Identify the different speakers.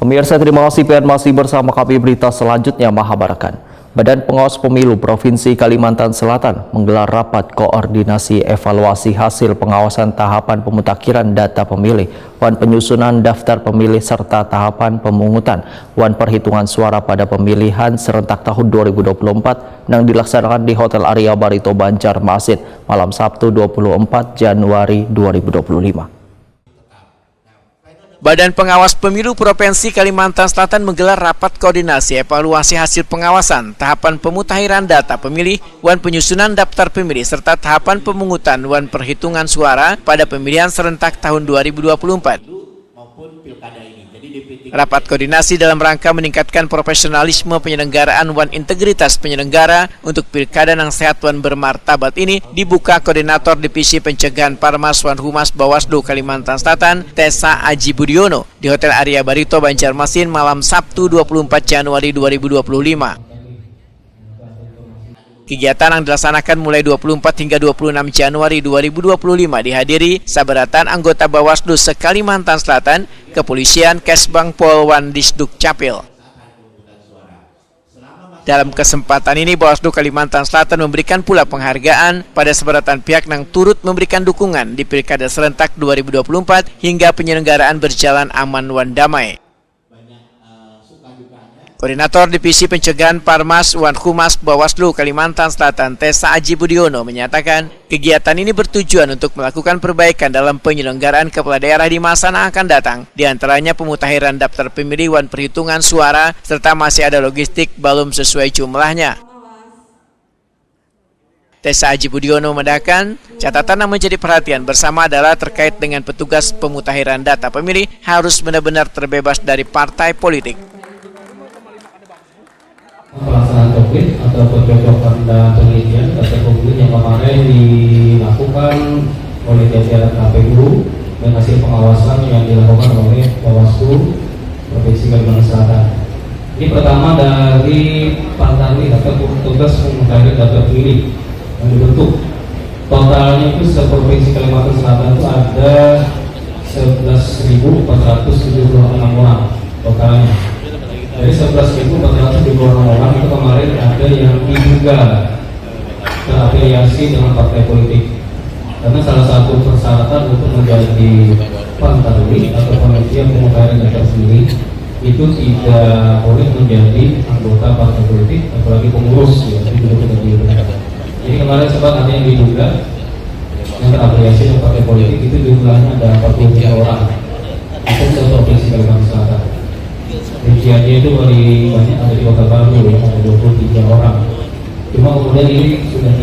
Speaker 1: Pemirsa, terima kasih masih bersama kami. Berita selanjutnya, Mahabarakan. Badan Pengawas Pemilu Provinsi Kalimantan Selatan menggelar rapat koordinasi evaluasi hasil pengawasan tahapan pemutakhiran data pemilih, wan penyusunan daftar pemilih serta tahapan pemungutan wan perhitungan suara pada pemilihan serentak tahun 2024 yang dilaksanakan di Hotel Arya Barito Banjarmasin malam Sabtu 24 Januari 2025.
Speaker 2: Badan Pengawas Pemilu Provinsi Kalimantan Selatan menggelar rapat koordinasi evaluasi hasil pengawasan, tahapan pemutakhiran data pemilih, wan penyusunan daftar pemilih, serta tahapan pemungutan wan perhitungan suara pada pemilihan serentak tahun 2024. Rapat koordinasi dalam rangka meningkatkan profesionalisme penyelenggaraan wan integritas penyelenggara untuk pilkada yang sehat wan bermartabat ini dibuka Koordinator Divisi Pencegahan Parmas Wan Humas Bawaslu Kalimantan Selatan Tessa Aji Budiono di Hotel Arya Barito Banjarmasin malam Sabtu 24 Januari 2025. Kegiatan yang dilaksanakan mulai 24 hingga 26 Januari 2025 dihadiri saberatan anggota Bawaslu se-Kalimantan Selatan, Kepolisian, Kesbang Polwan Disduk Capil. Dalam kesempatan ini, Bawaslu Kalimantan Selatan memberikan pula penghargaan pada seberatan pihak yang turut memberikan dukungan di Pilkada Serentak 2024 hingga penyelenggaraan berjalan aman wan damai. Koordinator Divisi Pencegahan Parmas Wan Humas Bawaslu Kalimantan Selatan Tessa Aji Budiono menyatakan kegiatan ini bertujuan untuk melakukan perbaikan dalam penyelenggaraan kepala daerah di masa yang akan datang, diantaranya pemutakhiran daftar pemilih wan perhitungan suara, serta masih ada logistik belum sesuai jumlahnya. Tessa Aji Budiono menambahkan, catatan yang menjadi perhatian bersama adalah terkait dengan petugas pemutakhiran data pemilih harus benar-benar terbebas dari partai politik.
Speaker 3: Pelaksanaan COVID atau pencocokan dan penelitian data pemilih yang kemarin dilakukan oleh jajaran KPU dan hasil pengawasan yang dilakukan oleh Bawaslu Provinsi Kalimantan Selatan. Ini pertama dari Pantali atau petugas pemutakhiran data pemilih yang dibentuk. Totalnya itu se-Provinsi Kalimantan Selatan itu ada 11.476 orang totalnya. Dari 11.476 orang itu kemarin ada yang diduga terafiliasi dengan partai politik. Karena salah satu persyaratan untuk menjadi Pantali atau panitia pemutakhiran data pemilih itu tidak boleh menjadi anggota partai politik, apalagi pengurus ya, jadi kemarin sempat ada yang diduga yang terafiliasi dengan partai politik, itu jumlahnya ada 43 orang. Itu se-Provinsi Kalimantan Selatan. Rinciannya itu paling banyak ada di Kota Baru ya, ada 23 orang. Cuma kemudian ini sudah